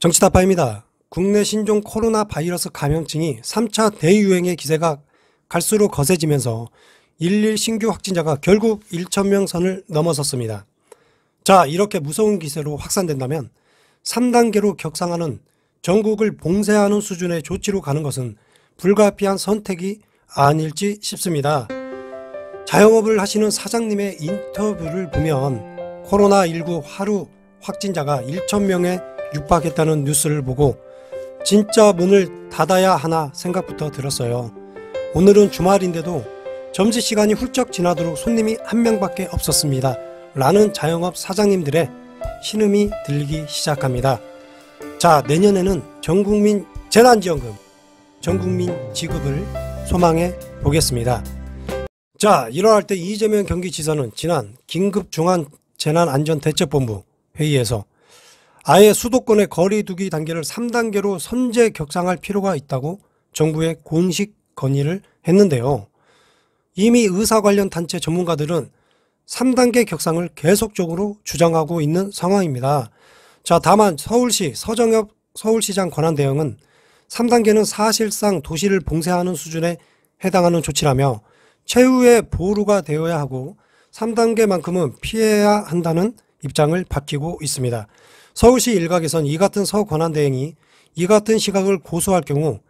정치타파입니다. 국내 신종 코로나 바이러스 감염증이 3차 대유행의 기세가 갈수록 거세지면서 일일 신규 확진자가 결국 1,000명 선을 넘어섰습니다. 자, 이렇게 무서운 기세로 확산된다면 3단계로 격상하는 전국을 봉쇄하는 수준의 조치로 가는 것은 불가피한 선택이 아닐지 싶습니다. 자영업을 하시는 사장님의 인터뷰를 보면 코로나19 하루 확진자가 1,000명에 육박했다는 뉴스를 보고 진짜 문을 닫아야 하나 생각부터 들었어요. 오늘은 주말인데도 점심시간이 훌쩍 지나도록 손님이 한 명밖에 없었습니다. 라는 자영업 사장님들의 신음이 들리기 시작합니다. 자, 내년에는 전국민 재난지원금, 전국민 지급을 소망해 보겠습니다. 자, 이러할 때 이재명 경기지사는 지난 긴급중앙재난안전대책본부 회의에서 아예 수도권의 거리두기 단계를 3단계로 선제 격상할 필요가 있다고 정부에 공식 건의를 했는데요. 이미 의사 관련 단체 전문가들은 3단계 격상을 계속적으로 주장하고 있는 상황입니다. 자, 다만 서울시 서정엽 서울시장 권한대행은 3단계는 사실상 도시를 봉쇄하는 수준에 해당하는 조치라며 최후의 보루가 되어야 하고 3단계만큼은 피해야 한다는 입장을 밝히고 있습니다. 서울시 일각에선 이 같은 서 권한대행이 이 같은 시각을 고수할 경우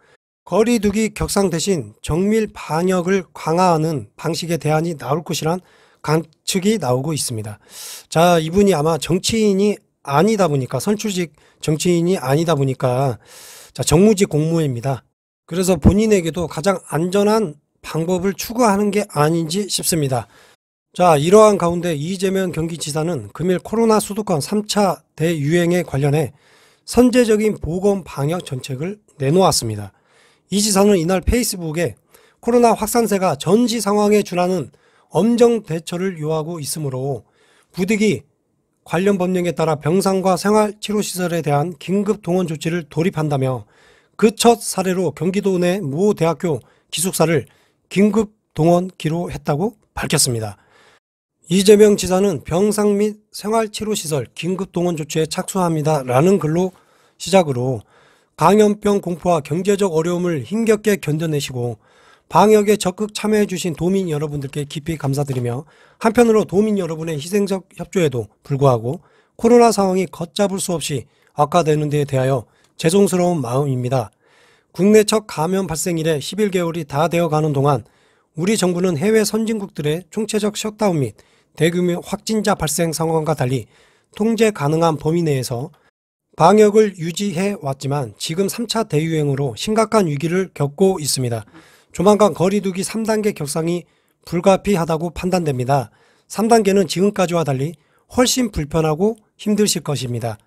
거리두기 격상 대신 정밀 방역을 강화하는 방식의 대안이 나올 것이란 관측이 나오고 있습니다. 자, 이분이 아마 정치인이 아니다 보니까 선출직 정치인이 아니다 보니까 자, 정무직 공무원입니다. 그래서 본인에게도 가장 안전한 방법을 추구하는 게 아닌지 싶습니다. 자, 이러한 가운데 이재명 경기지사는 금일 코로나 수도권 3차 대유행에 관련해 선제적인 보건 방역 정책을 내놓았습니다. 이 지사는 이날 페이스북에 코로나 확산세가 전시 상황에 준하는 엄정 대처를 요하고 있으므로 부득이 관련 법령에 따라 병상과 생활치료시설에 대한 긴급 동원 조치를 돌입한다며 그 첫 사례로 경기도 내 모 대학교 기숙사를 긴급 동원키로 했다고 밝혔습니다. 이재명 지사는 병상 및 생활치료시설 긴급동원 조치에 착수합니다. 라는 글로 시작으로 감염병 공포와 경제적 어려움을 힘겹게 견뎌내시고 방역에 적극 참여해 주신 도민 여러분들께 깊이 감사드리며 한편으로 도민 여러분의 희생적 협조에도 불구하고 코로나 상황이 걷잡을 수 없이 악화되는 데 대하여 죄송스러운 마음입니다. 국내 첫 감염 발생 이래 11개월이 다 되어가는 동안 우리 정부는 해외 선진국들의 총체적 셧다운 및 대규모 확진자 발생 상황과 달리 통제 가능한 범위 내에서 방역을 유지해 왔지만 지금 3차 대유행으로 심각한 위기를 겪고 있습니다. 조만간 거리두기 3단계 격상이 불가피하다고 판단됩니다. 3단계는 지금까지와 달리 훨씬 불편하고 힘드실 것입니다.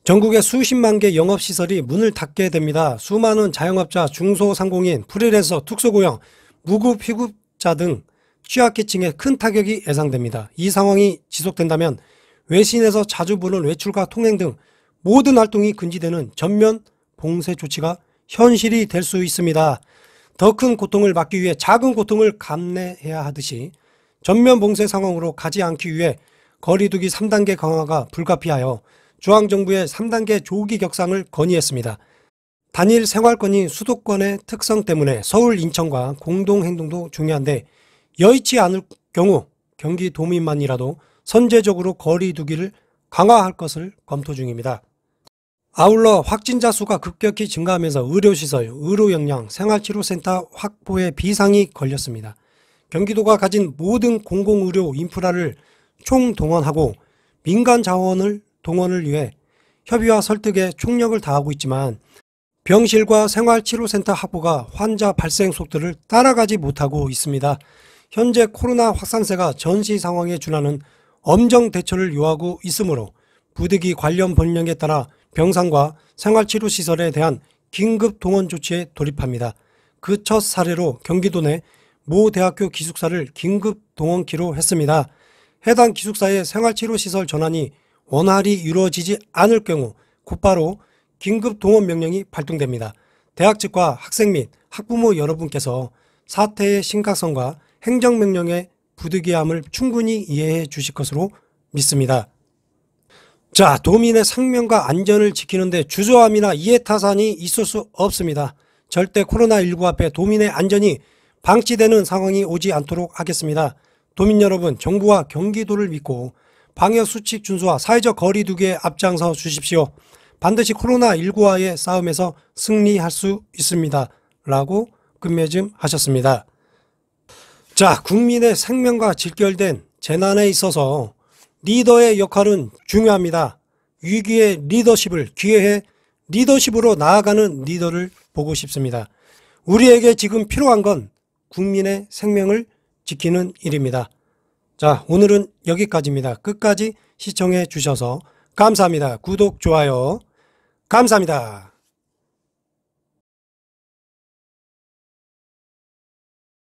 전국에 수십만 개 영업시설이 문을 닫게 됩니다. 수많은 자영업자, 중소상공인, 프리랜서, 특수고용, 무급휴급자 등 취약계층에 큰 타격이 예상됩니다. 이 상황이 지속된다면 외신에서 자주 보는 외출과 통행 등 모든 활동이 금지되는 전면 봉쇄 조치가 현실이 될 수 있습니다. 더 큰 고통을 막기 위해 작은 고통을 감내해야 하듯이 전면 봉쇄 상황으로 가지 않기 위해 거리두기 3단계 강화가 불가피하여 중앙정부의 3단계 조기 격상을 건의했습니다. 단일 생활권이 수도권의 특성 때문에 서울, 인천과 공동행동도 중요한데 여의치 않을 경우 경기도민만이라도 선제적으로 거리두기를 강화할 것을 검토 중입니다. 아울러 확진자 수가 급격히 증가하면서 의료시설, 의료역량, 생활치료센터 확보에 비상이 걸렸습니다. 경기도가 가진 모든 공공의료 인프라를 총동원하고 민간 자원을 동원을 위해 협의와 설득에 총력을 다하고 있지만 병실과 생활치료센터 확보가 환자 발생 속도를 따라가지 못하고 있습니다. 현재 코로나 확산세가 전시 상황에 준하는 엄정 대처를 요하고 있으므로 부득이 관련 법령에 따라 병상과 생활치료시설에 대한 긴급 동원 조치에 돌입합니다. 그 첫 사례로 경기도 내 모 대학교 기숙사를 긴급 동원키로 했습니다. 해당 기숙사의 생활치료시설 전환이 원활히 이루어지지 않을 경우 곧바로 긴급 동원 명령이 발동됩니다. 대학 측과 학생 및 학부모 여러분께서 사태의 심각성과 행정명령의 부득이함을 충분히 이해해 주실 것으로 믿습니다. 자, 도민의 생명과 안전을 지키는데 주저함이나 이해타산이 있을 수 없습니다. 절대 코로나19 앞에 도민의 안전이 방치되는 상황이 오지 않도록 하겠습니다. 도민 여러분, 정부와 경기도를 믿고 방역수칙 준수와 사회적 거리 두기에 앞장서 주십시오. 반드시 코로나19와의 싸움에서 승리할 수 있습니다. 라고 끝맺음 하셨습니다. 자, 국민의 생명과 직결된 재난에 있어서 리더의 역할은 중요합니다. 위기의 리더십을 기회해 리더십으로 나아가는 리더를 보고 싶습니다. 우리에게 지금 필요한 건 국민의 생명을 지키는 일입니다. 자, 오늘은 여기까지입니다. 끝까지 시청해 주셔서 감사합니다. 구독, 좋아요 감사합니다.